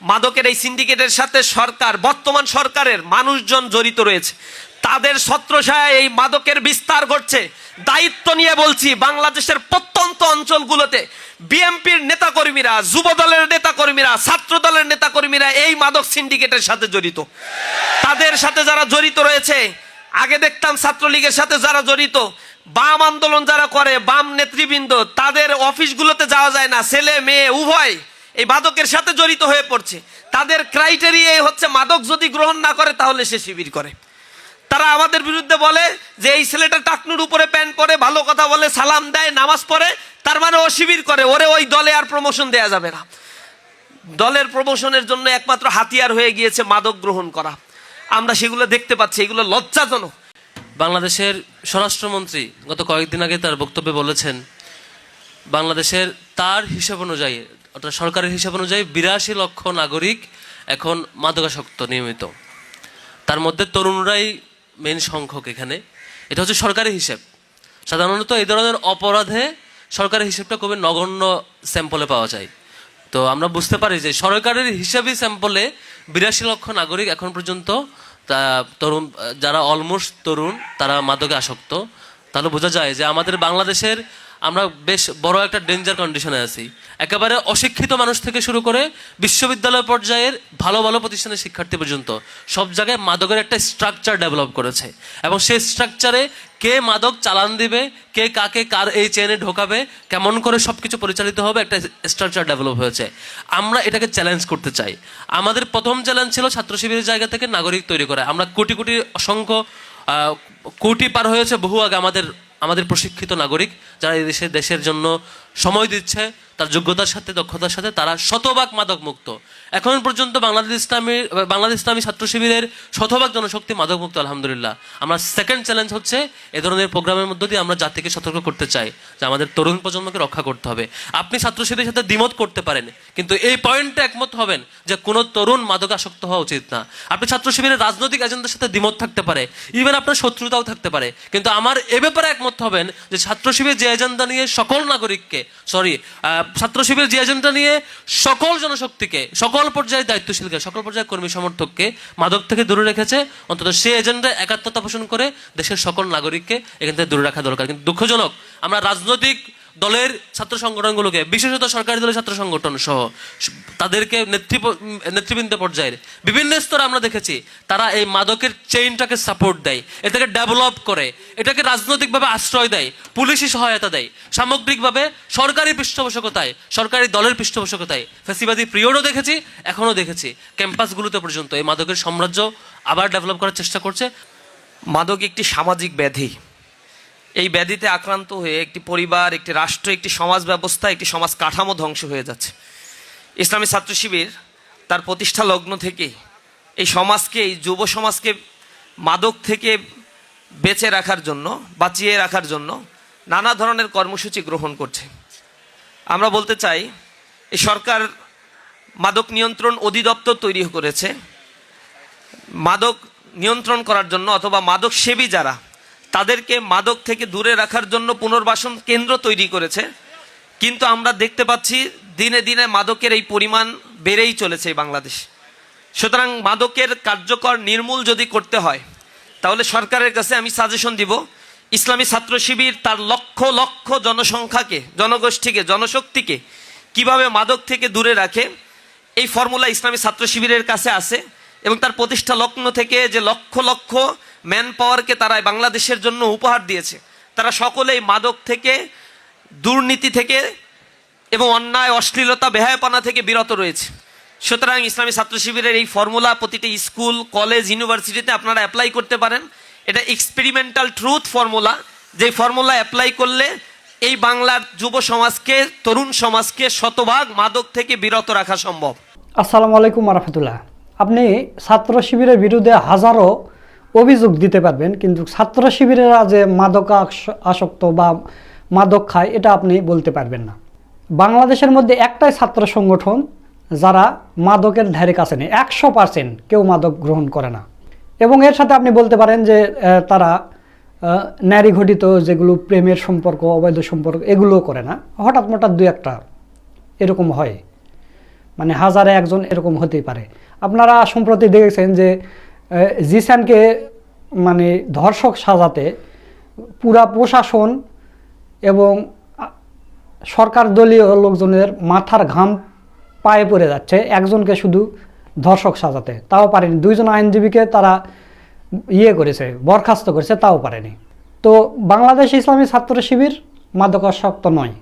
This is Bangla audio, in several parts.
মাদকের এই সিন্ডিকেটের সাথে সরকার, বর্তমান সরকারের মানুষজন জড়িত রয়েছে। তাদের ছত্রছায়ায় এই মাদকের বিস্তার ঘটছে। দায়িত্ব নিয়ে বলছি, বাংলাদেশের প্রত্যন্ত অঞ্চলগুলোতে বিএনপির নেতাকর্মীরা, যুব দলের নেতাকর্মীরা, ছাত্র দলের নেতাকর্মীরা এই মাদক সিন্ডিকেটের সাথে জড়িত। তাদের সাথে যারা জড়িত রয়েছে, আগে দেখতাম ছাত্রলীগের সাথে যারা জড়িত, বাম আন্দোলন যারা করে, বাম নেতৃবৃন্দ, তাদের অফিসগুলোতে যাওয়া যায় না, ছেলে মেয়ে উভয় এই মাদকের সাথে জড়িত হয়ে পড়ছে। তাদের ক্রাইটেরিয়া হচ্ছে মাদক যদি গ্রহণ না করে তাহলে সে শিবির করে। তারা আমাদের বিরুদ্ধে বলে যে এই ছেলেটা টাকনুর উপরে প্যান্ট পরে, ভালো কথা বলে, সালাম দেয়, নামাজ পড়ে, তার মানে ও শিবির করে, ওরে ওই দলে আর প্রমোশন দেয়া যাবে না। দলের প্রমোশনের জন্য একমাত্র হাতিয়ার হয়ে গিয়েছে মাদক গ্রহণ করা। আমরা সেগুলো দেখতে পাচ্ছি, এগুলো লজ্জাজনক। বাংলাদেশের স্বরাষ্ট্রমন্ত্রী গত কয়েকদিন আগে তার বক্তব্যে বলেছেন, বাংলাদেশের তার হিসাব অনুযায়ী, অর্থাৎ সরকারের হিসাব অনুযায়ী 82 লক্ষ নাগরিক এখন মাদকাসক্ত নিয়মিত। তার মধ্যে তরুণরাই মেন সংখ্যক এখানে। এটা হচ্ছে সরকারি হিসেব। সাধারণত এই ধরনের অপরাধে সরকারি হিসেবটা খুবই নগণ্য স্যাম্পলে পাওয়া যায়। তো আমরা বুঝতে পারি যে সরকারের হিসাবে স্যাম্পলে 82 লক্ষ নাগরিক এখন পর্যন্ত তরুণ, যারা অলমোস্ট তরুণ, তারা মাদকে আসক্ত। তাহলে বোঝা যায় যে আমাদের বাংলাদেশের আমরা বেশ বড় একটা ডেঞ্জার কন্ডিশনে আছি। একেবারে অশিক্ষিত মানুষ থেকে শুরু করে বিশ্ববিদ্যালয় পর্যায়ের ভালো ভালো প্রতিষ্ঠানের শিক্ষার্থী পর্যন্ত সব জায়গায় মাদকের একটা স্ট্রাকচার ডেভেলপ করেছে, এবং সেই স্ট্রাকচারে কে মাদক চালান দিবে, কে কাকে কার এই চেনে ঢোকাবে, কেমন করে সব কিছু পরিচালিত হবে, একটা স্ট্রাকচার ডেভেলপ হয়েছে। আমরা এটাকে চ্যালেঞ্জ করতে চাই। আমাদের প্রথম চ্যালেঞ্জ ছিল ছাত্র শিবিরের জায়গা থেকে নাগরিক তৈরি করা। আমরা কোটি কোটি, অসংখ্য কোটি পার হয়েছে বহু আগে আমাদের প্রশিক্ষিত নাগরিক, যারা এই দেশের জন্য সময় দিচ্ছে, তার যোগ্যতার সাথে, দক্ষতার সাথে, তারা শতভাগ মাদক মুক্ত। এখন পর্যন্ত বাংলাদেশ ইসলামী ছাত্র শিবিরের শতভাগ জনশক্তি মাদক মুক্ত, আলহামদুলিল্লাহ। আমরা সেকেন্ড চ্যালেঞ্জ হচ্ছে এ ধরনের প্রোগ্রামের মধ্য দিয়ে আমরা জাতিকে সতর্ক করতে চাই যে আমাদের তরুণ প্রজন্মকে রক্ষা করতে হবে। আপনি ছাত্র শিবিরের সাথে দ্বিমত করতে পারেন, কিন্তু এই পয়েন্টে একমত হবেন যে কোনো তরুণ মাদক আসক্ত হওয়া উচিত না। আপনি ছাত্র শিবিরের রাজনৈতিক এজেন্ডার সাথে দ্বিমত থাকতে পারে, ইভেন আপনার শত্রুতাও থাকতে পারে, কিন্তু আমার এ ব্যাপারে একমত হবেন যে ছাত্র শিবির যে এজেন্ডা নিয়ে সকল নাগরিককে, ছাত্র শিবির যে এজেন্ডা নিয়ে সকল জনশক্তিকে, সকল পর্যায়ে দায়িত্বশীলকে, সকল পর্যায়ে কর্মী সমর্থককে মাদক থেকে দূরে রেখেছে, অন্তত সে এজেন্ডায় একাত্মতা পোষণ করে দেশের সকল নাগরিককে এখান থেকে দূরে রাখা দরকার। কিন্তু দুঃখজনক, আমরা রাজনৈতিক দলের ছাত্র সংগঠনগুলোকে, বিশেষত সরকারি দলের ছাত্র সংগঠন সহ তাদেরকে নেতৃবৃন্দ পর্যায়ের বিভিন্ন স্তরে আমরা দেখেছি তারা এই মাদকের চেইনটাকে সাপোর্ট দেয়, এটাকে ডেভেলপ করে, এটাকে রাজনৈতিকভাবে আশ্রয় দেয়, পুলিশি সহায়তা দেয়, সামগ্রিকভাবে সরকারি পৃষ্ঠপোষকতায়, সরকারি দলের পৃষ্ঠপোষকতায়। ফ্যাসিবাদী পিরিয়ডও দেখেছি, এখনও দেখেছি। ক্যাম্পাসগুলোতে পর্যন্ত এই মাদকের সাম্রাজ্য আবার ডেভেলপ করার চেষ্টা করছে। মাদক একটি সামাজিক ব্যাধি। এই ব্যাধিতে আক্রান্ত হয়ে একটি পরিবার, একটি রাষ্ট্র, একটি সমাজ ব্যবস্থা, একটি সমাজ কাঠামো ধ্বংস হয়ে যাচ্ছে। ইসলামী ছাত্র শিবির তার প্রতিষ্ঠা লগ্ন থেকে এই সমাজকে, এই যুব সমাজকে মাদক থেকে বেঁচে রাখার জন্য, বাঁচিয়ে রাখার জন্য নানা ধরনের কর্মসূচি গ্রহণ করছে। আমরা বলতে চাই, এই সরকার মাদক নিয়ন্ত্রণ অধিদপ্তর তৈরি করেছে মাদক নিয়ন্ত্রণ করার জন্য, অথবা মাদক সেবী যারা, তাদেরকে মাদক থেকে দূরে রাখার জন্য পুনর্বাসন কেন্দ্র তৈরি করেছে। কিন্তু আমরা দেখতে পাচ্ছি দিনে দিনে মাদকের এই পরিমাণ বেড়েই চলেছে এই বাংলাদেশ। সুতরাং মাদকের কার্যকর নির্মূল যদি করতে হয়, তাহলে সরকারের কাছে আমি সাজেশন দিব, ইসলামী ছাত্র শিবির তার লক্ষ লক্ষ জনসংখ্যাকে, জনগোষ্ঠীকে, জনশক্তিকে কিভাবে মাদক থেকে দূরে রাখে, এই ফর্মুলা ইসলামী ছাত্র শিবিরের কাছে আছে। এবং তার প্রতিষ্ঠা লগ্ন থেকে যে লক্ষ লক্ষ ম্যান পাওয়ারকে তারা বাংলাদেশের জন্য উপহার দিয়েছে, তারা সকলেই মাদক থেকে, দুর্নীতি থেকে এবং অন্যায়, অশ্লীলতা, বেহায়াপনা থেকে বিরত রয়েছে। সুতরাং ইসলামী ছাত্র শিবিরের এই ফর্মুলা প্রতিটি স্কুল, কলেজ, ইউনিভার্সিটিতে আপনারা অ্যাপ্লাই করতে পারেন। এটা এক্সপেরিমেন্টাল ট্রুথ ফর্মুলা, যে ফর্মুলা অ্যাপ্লাই করলে এই বাংলার যুব সমাজকে, তরুণ সমাজকে শতভাগ মাদক থেকে বিরত রাখা সম্ভব। আসসালামু আলাইকুম রাহমাতুল্লাহ। আপনি ছাত্র শিবিরের বিরুদ্ধে হাজারো অভিযোগ দিতে পারবেন, কিন্তু ছাত্র শিবিরেরা যে মাদক আসক্ত বা মাদক খায় এটা আপনি বলতে পারবেন না। বাংলাদেশের মধ্যে একটাই ছাত্র সংগঠন যারা মাদকের ধারে কাছে নেই, 100% কেউ মাদক গ্রহণ করে না। এবং এর সাথে আপনি বলতে পারেন যে তারা নারী ঘটিত যেগুলো প্রেমের সম্পর্ক, অবৈধ সম্পর্ক, এগুলোও করে না, হঠাৎ মঠাৎ দু একটা এরকম হয়। মানে হাজারে একজন এরকম হতেই পারে। আপনারা সম্প্রতি দেখেছেন যে জিসানকে মানে ধর্ষক সাজাতে পুরা প্রশাসন এবং সরকার দলীয় লোকজনের মাথার ঘাম পায়ে পড়ে যাচ্ছে একজনকে শুধু ধর্ষক সাজাতে, তাও পারেনি। 2 জন আইনজীবীকে তারা করেছে, বরখাস্ত করেছে, তাও পারেনি। তো বাংলাদেশ ইসলামী ছাত্র শিবির মাদকাসক্ত নয়।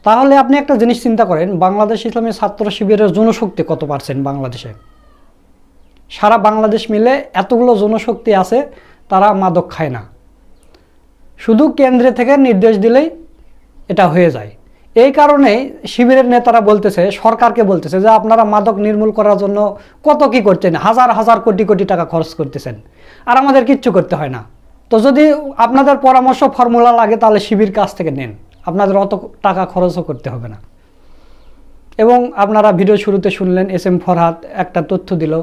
তাহলে আপনি একটা জিনিস চিন্তা করেন, বাংলাদেশ ইসলামী ছাত্র শিবিরের জনশক্তি কত পার্সেন্ট বাংলাদেশে? সারা বাংলাদেশ মিলে এতগুলো জনশক্তি আছে, তারা মাদক খায় না। শুধু কেন্দ্রে থেকে নির্দেশ দিলেই এটা হয়ে যায়। এই কারণে শিবিরের নেতারা বলতেছে, সরকারকে বলতেছে যে আপনারা মাদক নির্মূল করার জন্য কত কি করছেন, হাজার হাজার কোটি কোটি টাকা খরচ করতেছেন, আর আমাদের কিচ্ছু করতে হয় না। তো যদি আপনাদের পরামর্শ ফর্মুলা লাগে তাহলে শিবির কাছ থেকে নেন, আপনাদের অত টাকা খরচও করতে হবে না। এবং আপনারা ভিডিও শুরুতে শুনলেন SM ফরহাদ একটা তথ্য দিল,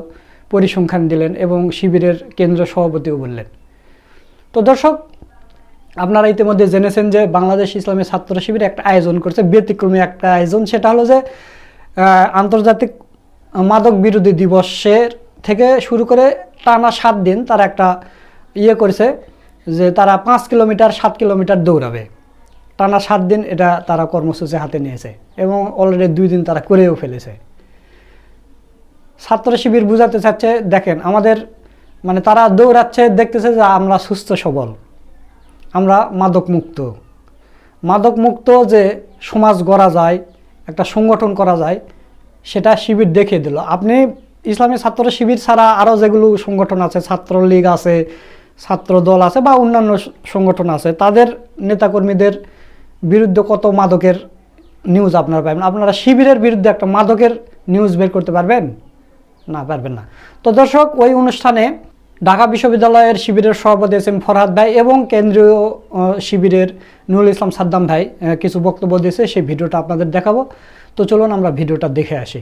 পরিসংখ্যান দিলেন এবং শিবিরের কেন্দ্রীয় সভাপতিও বললেন। তো দর্শক, আপনারা ইতিমধ্যে জেনেছেন যে বাংলাদেশ ইসলামী ছাত্র শিবির একটা আয়োজন করছে, ব্যতিক্রমী একটা আয়োজন। সেটা হলো যে আন্তর্জাতিক মাদক বিরোধী দিবসের থেকে শুরু করে টানা 7 দিন তারা একটা করেছে যে তারা 5 কিলোমিটার 7 কিলোমিটার দৌড়াবে। টানা 7 দিন এটা তারা কর্মসূচি হাতে নিয়েছে এবং অলরেডি 2 দিন তারা করেও ফেলেছে। ছাত্র শিবির বুঝাতে চাচ্ছে, দেখেন আমাদের মানে তারা দৌড়াচ্ছে, দেখতেছে যে আমরা সুস্থ সবল, আমরা মাদক মুক্ত যে সমাজ গড়া যায়, একটা সংগঠন করা যায়, সেটা শিবির দেখিয়ে দিল। আপনি ইসলামী ছাত্র শিবির ছাড়া আরও যেগুলো সংগঠন আছে, ছাত্রলীগ আছে, ছাত্র দল আছে বা অন্যান্য সংগঠন আছে, তাদের নেতাকর্মীদের বিরুদ্ধে কত মাদকের নিউজ আপনারা পাবেন। আপনারা শিবিরের বিরুদ্ধে একটা মাদকের নিউজ বের করতে পারবেন না? পারবেন না। তো দর্শক, ওই অনুষ্ঠানে ঢাকা বিশ্ববিদ্যালয়ের শিবিরের সভাপতি SM ফরহাদ ভাই এবং কেন্দ্রীয় শিবিরের নুরুল ইসলাম সাদ্দাম ভাই কিছু বক্তব্য দিয়েছে, সেই ভিডিওটা আপনাদের দেখাবো। তো চলুন আমরা ভিডিওটা দেখে আসি।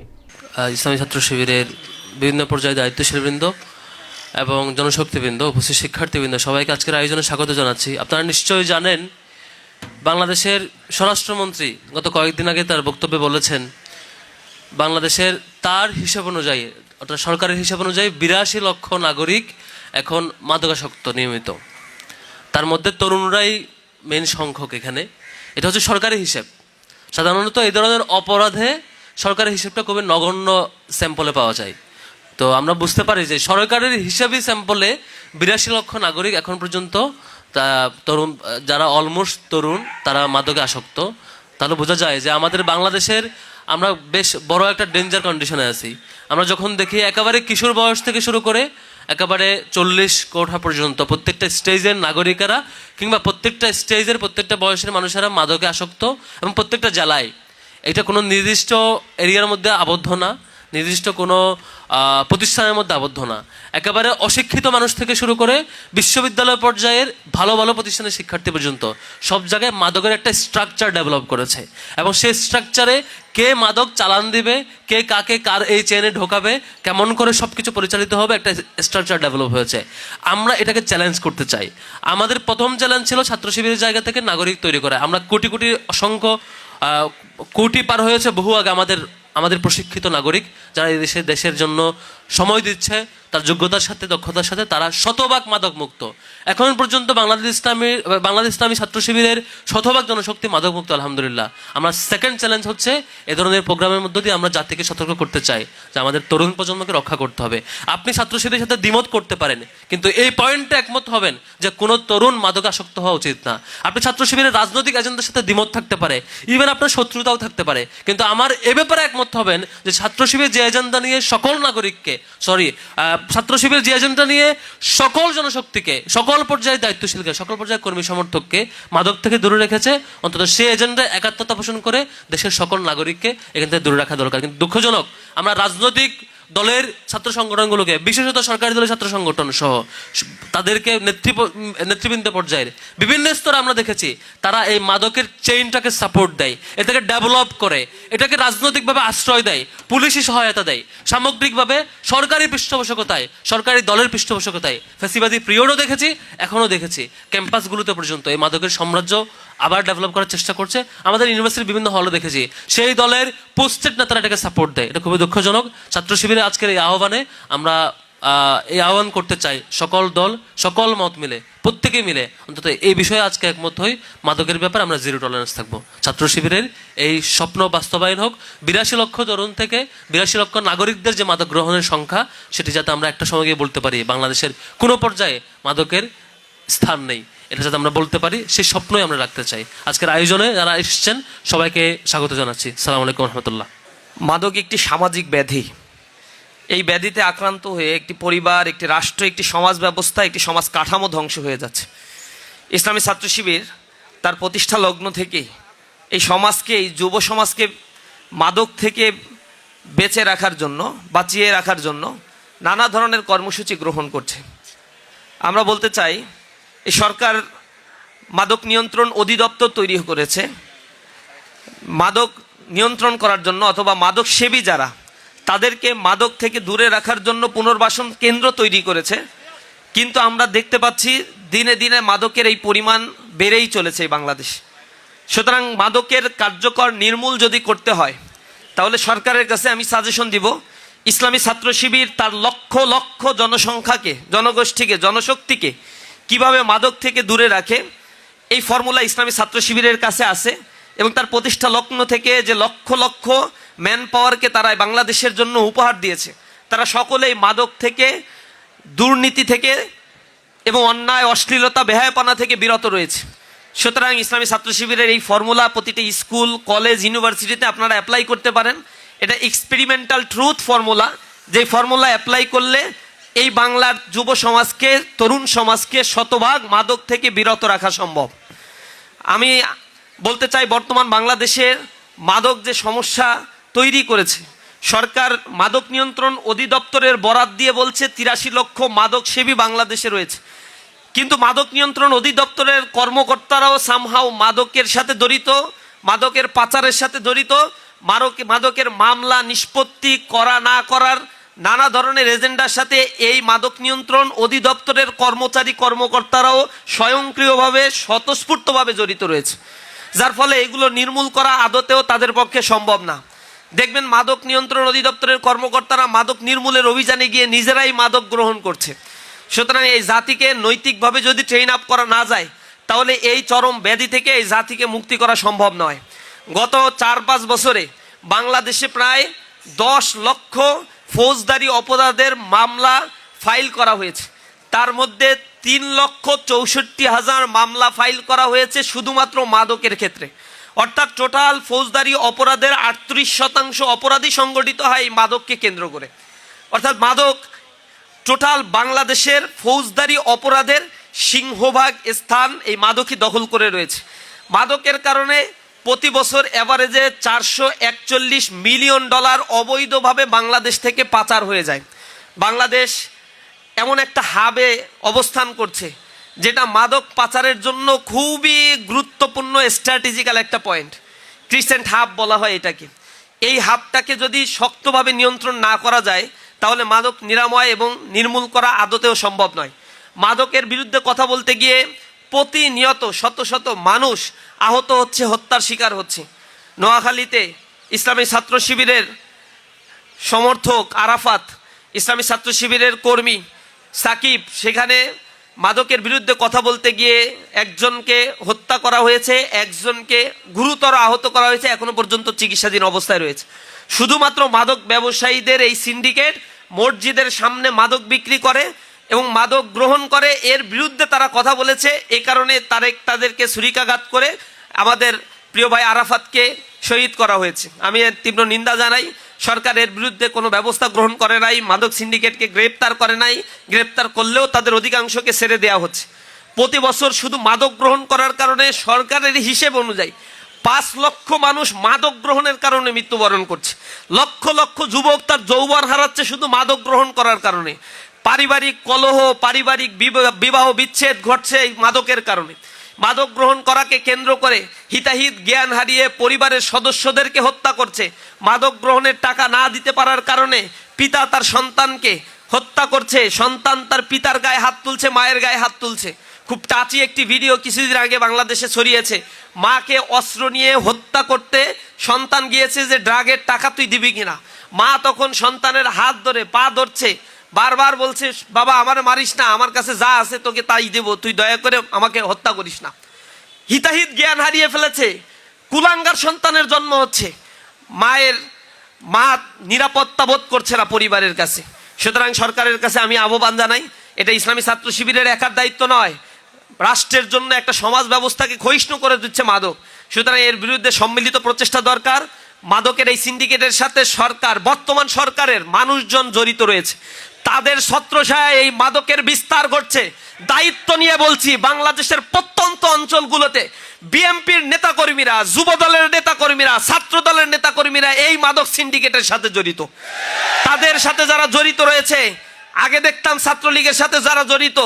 ইসলামী ছাত্র শিবিরের বিভিন্ন পর্যায়ে দায়িত্বশীলবৃন্দ এবং জনশক্তিবৃন্দ, উপস্থিত শিক্ষার্থীবৃন্দ, সবাইকে আজকের আয়োজনে স্বাগত জানাচ্ছি। আপনারা নিশ্চয়ই জানেন, বাংলাদেশের স্বরাষ্ট্রমন্ত্রী গত কয়েকদিন আগে তার বক্তব্যে বলেছেন, বাংলাদেশের তার হিসাব অনুযায়ী, অর্থাৎ সরকারের হিসাব অনুযায়ী 82 লক্ষ নাগরিক এখন মাদকাসক্ত নিয়মিত। তার মধ্যে তরুণরাই মেন সংখ্যক এখানে। এটা হচ্ছে সরকারি হিসেব। সাধারণত এই ধরনের অপরাধে সরকারি হিসেবটা খুবই নগণ্য স্যাম্পলে পাওয়া যায়। তো আমরা বুঝতে পারি যে সরকারের হিসাবই স্যাম্পলে 82 লক্ষ নাগরিক এখন পর্যন্ত তরুণ, যারা অলমোস্ট তরুণ, তারা মাদকে আসক্ত। তাহলে বোঝা যায় যে আমাদের বাংলাদেশের আমরা বেশ বড় একটা ডেঞ্জার কন্ডিশনে আছি। আমরা যখন দেখি একেবারে কিশোর বয়স থেকে শুরু করে একেবারে 40 কোঠা পর্যন্ত প্রত্যেকটা স্টেজের নাগরিকেরা কিংবা প্রত্যেকটা স্টেজের প্রত্যেকটা বয়সের মানুষেরা মাদকে আসক্ত এবং প্রত্যেকটা জেলায়। এটা কোনো নির্দিষ্ট এরিয়ার মধ্যে আবদ্ধ না, নির্দিষ্ট কোনো প্রতিষ্ঠানের মধ্যে আবদ্ধ না। একেবারে অশিক্ষিত মানুষ থেকে শুরু করে বিশ্ববিদ্যালয় পর্যায়ের ভালো ভালো প্রতিষ্ঠানের শিক্ষার্থী পর্যন্ত সব জায়গায় মাদকের একটা স্ট্রাকচার ডেভেলপ করেছে এবং সেই স্ট্রাকচারে কে মাদক চালান দিবে, কে কাকে কার এই চেনে ঢোকাবে, কেমন করে সব কিছু পরিচালিত হবে, একটা স্ট্রাকচার ডেভেলপ হয়েছে। আমরা এটাকে চ্যালেঞ্জ করতে চাই। আমাদের প্রথম চ্যালেঞ্জ ছিল ছাত্র শিবিরের জায়গা থেকে নাগরিক তৈরি করা। আমরা কোটি কোটি অসংখ্য কোটি পার হয়েছে বহু আগে আমাদের প্রশিক্ষিত নাগরিক, যারা এই দেশের জন্য সময় দিচ্ছে তার যোগ্যতার সাথে, দক্ষতার সাথে, তারা শতভাগ মাদক মুক্ত। এখন পর্যন্ত বাংলাদেশ ইসলামী ছাত্র শিবিরের শতভাগ জনশক্তি মাদক মুক্ত, আলহামদুলিল্লাহ। আমার সেকেন্ড চ্যালেঞ্জ হচ্ছে এ ধরনের প্রোগ্রামের মধ্য দিয়ে আমরা জাতিকে সতর্ক করতে চাই যে আমাদের তরুণ প্রজন্মকে রক্ষা করতে হবে। আপনি ছাত্র শিবিরের সাথে দ্বিমত করতে পারেন, কিন্তু এই পয়েন্টে একমত হবেন যে কোনো তরুণ মাদক আসক্ত হওয়া উচিত না। আপনি ছাত্র শিবিরের রাজনৈতিক এজেন্ডার সাথে দ্বিমত থাকতে পারে, ইভেন আপনার শত্রুতাও থাকতে পারে, কিন্তু আমার এ ব্যাপারে একমত হবেন যে ছাত্র শিবির যে এজেন্ডা নিয়ে সকল নাগরিককে, ছাত্র শিবির যে এজেন্ডা নিয়ে সকল জনশক্তিকে, সকল পর্যায়ে দায়িত্বশীলকে, সকল পর্যায়ে কর্মী সমর্থককে মাদক থেকে দূরে রেখেছে, অন্তত সেই এজেন্ডায় একাত্মতা পোষণ করে দেশের সকল নাগরিককে এখান থেকে দূরে রাখা দরকার। কিন্তু দুঃখজনক, আমরা রাজনৈতিক দলের ছাত্র সংগঠনগুলোকে, বিশেষত সরকারি দলের ছাত্র সংগঠন সহ তাদেরকে নেতৃবৃন্দ পর্যায়ের বিভিন্ন স্তরে আমরা দেখেছি তারা এই মাদকের চেইনটাকে সাপোর্ট দেয়, এটাকে ডেভেলপ করে, এটাকে রাজনৈতিকভাবে আশ্রয় দেয়, পুলিশি সহায়তা দেয়, সামগ্রিকভাবে সরকারি পৃষ্ঠপোষকতায়, সরকারি দলের পৃষ্ঠপোষকতায়। ফ্যাসিবাদী পিরিয়ডও দেখেছি, এখনও দেখেছি, ক্যাম্পাসগুলোতে পর্যন্ত এই মাদকের সাম্রাজ্য আবার ডেভেলপ করার চেষ্টা করছে। আমাদের ইউনিভার্সিটির বিভিন্ন হলে দেখেছি সেই দলের পোস্টেড নেতারা এটাকে সাপোর্ট দেয়। এটা খুবই দুঃখজনক। ছাত্র শিবিরে আজকের এই আহ্বানে আমরা এই আহ্বান করতে চাই, সকল দল সকল মত মিলে প্রত্যেকে মিলে অন্তত এই বিষয়ে আজকে একমত হই, মাদকের ব্যাপারে আমরা জিরো টলারেন্স থাকবো। ছাত্র শিবিরের এই স্বপ্ন বাস্তবায়ন হোক। 82 লক্ষ তরুণ থেকে 82 লক্ষ নাগরিকদের যে মাদক গ্রহণের সংখ্যা, সেটি যাতে আমরা একটা সময় গিয়ে বলতে পারি বাংলাদেশের কোনো পর্যায়ে মাদকের স্থান নেই, এটা যাতে আমরা বলতে পারি, সেই স্বপ্নই আমরা রাখতে চাই। আজকের আয়োজনে যারা এসেছেন সবাইকে স্বাগত জানাচ্ছি। আসসালামু আলাইকুম রহমতুল্লাহ। মাদক একটি সামাজিক ব্যাধি। এই ব্যাধিতে আক্রান্ত হয়ে একটি পরিবার, একটি রাষ্ট্র, একটি সমাজ ব্যবস্থা, একটি সমাজ কাঠামো ধ্বংস হয়ে যাচ্ছে। ইসলামী ছাত্র শিবির তার প্রতিষ্ঠা লগ্ন থেকেই এই সমাজকে, এই যুব সমাজকে মাদক থেকে বেঁচে রাখার জন্য, বাঁচিয়ে রাখার জন্য নানা ধরনের কর্মসূচি গ্রহণ করছে। আমরা বলতে চাই, এই সরকার মাদক নিয়ন্ত্রণ অধিদপ্তর তৈরি করেছে মাদক নিয়ন্ত্রণ করার জন্য, অথবা মাদক সেবী যারা তাদেরকে মাদক থেকে দূরে রাখার জন্য পুনর্বাসন কেন্দ্র তৈরি করেছে। কিন্তু আমরা দেখতে পাচ্ছি দিনে দিনে মাদকের এই পরিমাণ বেড়েই চলেছে এই বাংলাদেশ। সুতরাং মাদকের কার্যকর নির্মূল যদি করতে হয়, তাহলে সরকারের কাছে আমি সাজেশন দিব, ইসলামী ছাত্র শিবির তার লক্ষ লক্ষ জনসংখ্যাকে, জনগোষ্ঠীকে, জনশক্তিকে কিভাবে মাদক থেকে দূরে রাখে, এই ফর্মুলা ইসলামী ছাত্র শিবিরের কাছে আছে। এবং তার প্রতিষ্ঠা লগ্ন থেকে যে লক্ষ লক্ষ ম্যান পাওয়ারকে তারা বাংলাদেশের জন্য উপহার দিয়েছে, তারা সকলেই মাদক থেকে, দুর্নীতি থেকে এবং অন্যায়, অশ্লীলতা, বেহায়াপনা থেকে বিরত রয়েছে। সুতরাং ইসলামী ছাত্র শিবিরের এই ফর্মুলা প্রতিটি স্কুল, কলেজ, ইউনিভার্সিটিতে আপনারা অ্যাপ্লাই করতে পারেন। এটা এক্সপেরিমেন্টাল ট্রুথ ফর্মুলা, যে ফর্মুলা অ্যাপ্লাই করলে এই বাংলার যুব সমাজকে, তরুণ সমাজকে শতভাগ মাদক থেকে বিরত রাখা সম্ভব। আমি বলতে চাই, বর্তমান বাংলাদেশের মাদক যে সমস্যা তৈরি করেছে, সরকার মাদক নিয়ন্ত্রণ অধিদপ্তরের বরাত দিয়ে বলছে 83 লক্ষ মাদক সেবী বাংলাদেশে রয়েছে। কিন্তু মাদক নিয়ন্ত্রণ অধিদপ্তরের কর্মকর্তারাও সামহাও মাদকের সাথে জড়িত, মাদকের পাচারের সাথে জড়িত, মাদকের মামলা নিষ্পত্তি করা না করার নানা ধরনের এজেন্ডার সাথে এই মাদক নিয়ন্ত্রণ অধিদপ্তরের কর্মকর্তারাও স্বয়ংক্রিয়ভাবে, স্বতঃস্ফূর্তভাবে জড়িত রয়েছে, যার ফলে এগুলো নির্মূল করা আদতেও তাদের পক্ষে সম্ভব না। দেখবেন মাদক নিয়ন্ত্রণ অধিদপ্তরের কর্মকর্তারা মাদক নির্মূলের অভিযানে গিয়ে নিজেরাই মাদক গ্রহণ করছে। সুতরাং এই জাতিকে নৈতিকভাবে যদি ট্রেন আপ করা না যায়, তাহলে এই চরম ব্যাধি থেকে এই জাতিকে মুক্তি করা সম্ভব নয়। গত 4-5 বছরে বাংলাদেশে প্রায় 10 লক্ষ ফৌজদারি অপরাধের মামলা ফাইল করা হয়েছে। তার মধ্যে 3,64,000 মামলা ফাইল করা হয়েছে শুধুমাত্র মাদকের ক্ষেত্রে। অর্থাৎ টোটাল ফৌজদারি অপরাধের 38% অপরাধী সংগঠিত হয় এই মাদককে কেন্দ্র করে। অর্থাৎ মাদক টোটাল বাংলাদেশের ফৌজদারি অপরাধের সিংহভাগ স্থান এই মাদকই দখল করে রয়েছে। মাদকের কারণে প্রতি বছর এভারেজে $441 মিলিয়ন অবৈধভাবে বাংলাদেশ থেকে পাচার হয়ে যায়। বাংলাদেশ এমন একটা হাবে অবস্থান করছে যেটা মাদক পাচারের জন্য খুবই গুরুত্বপূর্ণ স্ট্র্যাটেজিক্যাল একটা পয়েন্ট। ক্রিসেন্ট হাব বলা হয় এটাকে। এই হাবটাকে যদি শক্তভাবে নিয়ন্ত্রণ না করা যায়, তাহলে মাদক নিরাময় এবং নির্মূল করা আদতেও সম্ভব নয়। মাদকের বিরুদ্ধে কথা বলতে গিয়ে প্রতিনিয়ত শত শত মানুষ আহত হচ্ছে, হত্যার শিকার হচ্ছে। নোয়াখালীতে ইসলামী ছাত্র শিবিরের সমর্থক আরাফাত, ইসলামী ছাত্র শিবিরের কর্মী সাকিব, সেখানে মাদকের বিরুদ্ধে কথা বলতে গিয়ে একজনকে হত্যা করা হয়েছে, একজনকে গুরুতর আহত করা হয়েছে, এখনো পর্যন্ত চিকিৎসাধীন অবস্থায় রয়েছে। শুধুমাত্র মাদক ব্যবসায়ীদের এই সিন্ডিকেট মসজিদের সামনে মাদক বিক্রি করে এবং মাদক গ্রহণ করে, এর বিরুদ্ধে তারা কথা বলেছে। এই কারণে তাদেরকে ছুরিকাঘাত করে আমাদের প্রিয় ভাই আরাফাতকে শহীদ করা হয়েছে। আমি এর তীব্র নিন্দা জানাই। সরকারের বিরুদ্ধে কোনো ব্যবস্থা গ্রহণ করে নাই, মাদক সিন্ডিকেটকে গ্রেপ্তার করে নাই, গ্রেপ্তার করলেও তাদের অধিকাংশকে ছেড়ে দেওয়া হচ্ছে। প্রতি বছর শুধু মাদক গ্রহণ করার কারণে সরকারের হিসেব অনুযায়ী 5 লক্ষ মানুষ মাদক গ্রহণের কারণে মৃত্যুবরণ করছে। লক্ষ লক্ষ যুবক তার যৌবন হারাচ্ছে শুধু মাদক গ্রহণ করার কারণে। পারিবারিক কলহ, পারিবারিক বিবাহ বিচ্ছেদ ঘটছে এই মাদকের কারণে। মাদক গ্রহণ করাকে কেন্দ্র করে হিতাহিত জ্ঞান হারিয়ে পরিবারের সদস্যদেরকে হত্যা করছে। মাদক গ্রহণের টাকা না দিতে পারার কারণে পিতা তার সন্তানকে হত্যা করছে, সন্তান তার পিতার গায়ে হাত তুলছে, মায়ের গায়ে হাত তুলছে। খুব টাচি একটি ভিডিও কিছুদিন আগে বাংলাদেশে ছড়িয়েছে। মাকে অস্ত্র নিয়ে হত্যা করতে সন্তান গিয়েছে যে ড্রাগের টাকা তুই দিবি কিনা। মা তখন সন্তানের হাত ধরে পা ধরছে, বারবার বলছে বাবা আমার মারিস না, আমার কাছে যা আছে তোকে তাই দেব, তুই দয়া করে আমাকে হত্যা করিস না। হিতাহিত জ্ঞান হারিয়ে ফেলেছে, কুলাঙ্গার সন্তানের জন্ম হচ্ছে, মা নিরাপত্তা বোধ করছে না পরিবারের কাছে। সুতরাং সরকারের কাছে আমি আহ্বান জানাই, এটা ইসলামী ছাত্র শিবিরের একার দায়িত্ব নয়, রাষ্ট্রের জন্য একটা সমাজ ব্যবস্থাকে ক্ষয়িষ্ণু করে দিচ্ছে মাদক। সুতরাং এর বিরুদ্ধে সম্মিলিত প্রচেষ্টা দরকার। মাদকের এই সিন্ডিকেটের সাথে সরকার, বর্তমান সরকারের মানুষজন জড়িত রয়েছে, তাদের ছত্রছায়ায় এই মাদকের বিস্তার ঘটছে। দায়িত্ব নিয়ে বলছি, বাংলাদেশের প্রত্যন্ত অঞ্চলগুলোতে বিএনপির নেতাকর্মীরা, যুব দলের নেতাকর্মীরা, ছাত্র দলের নেতাকর্মীরা এই মাদক সিন্ডিকেটের সাথে জড়িত। তাদের সাথে যারা জড়িত রয়েছে, আগে দেখতাম ছাত্রলীগের সাথে যারা জড়িত,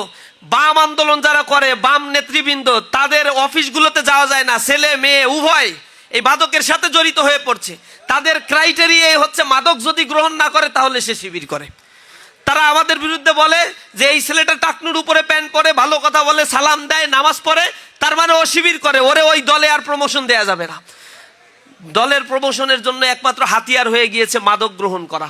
বাম আন্দোলন যারা করে, বাম নেতৃবৃন্দ, তাদের অফিসগুলোতে যাওয়া যায় না, ছেলে মেয়ে উভয় এই মাদকের সাথে জড়িত হয়ে পড়ছে। তাদের ক্রাইটেরিয়াই হচ্ছে মাদক যদি গ্রহণ না করে তাহলে সে শিবির করে। তারা আমাদের বিরুদ্ধে বলে যে এই ছেলেটা টাকনুর উপরে প্যান্ট পরে, ভালো কথা বলে, সালাম দেয়, নামাজ পড়ে, তার মানে ও শিবির করে, ওরে ওই দলে আর প্রমোশন দেয়া যাবে না। দলের প্রমোশনের জন্য একমাত্র হাতিয়ার হয়ে গিয়েছে মাদক গ্রহণ করা।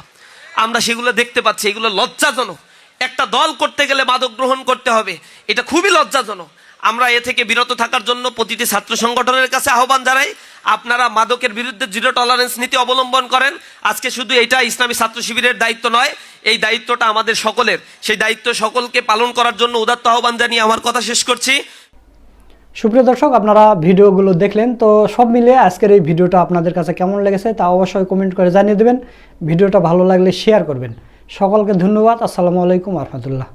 আমরা সেগুলো দেখতে পাচ্ছি, এগুলো লজ্জাজনক। একটা দল করতে গেলে মাদক গ্রহণ করতে হবে, এটা খুবই লজ্জাজনক। আমরা এ থেকে বিরত থাকার জন্য প্রতিটি ছাত্র সংগঠনের কাছে আহ্বান জানাই, আপনারা মাদকের বিরুদ্ধে জিরো টলারেন্স নীতি অবলম্বন করেন। আজকে শুধু এটা ইসলামী ছাত্র শিবিরের দায়িত্ব নয়, এই দায়িত্বটা আমাদের সকলের। সেই দায়িত্ব সকলকে পালন করার জন্য উদাত্ত আহ্বান জানিয়ে আমার কথা শেষ করছি। সুপ্রিয় দর্শক, আপনারা ভিডিওগুলো দেখলেন, তো সব মিলিয়ে আজকের এই ভিডিওটা আপনাদের কাছে কেমন লেগেছে তা অবশ্যই কমেন্ট করে জানিয়ে দেবেন। ভিডিওটা ভালো লাগলে শেয়ার করবেন। সকলকে ধন্যবাদ। আসসালামু আলাইকুম ওয়া রাহমাতুল্লাহ।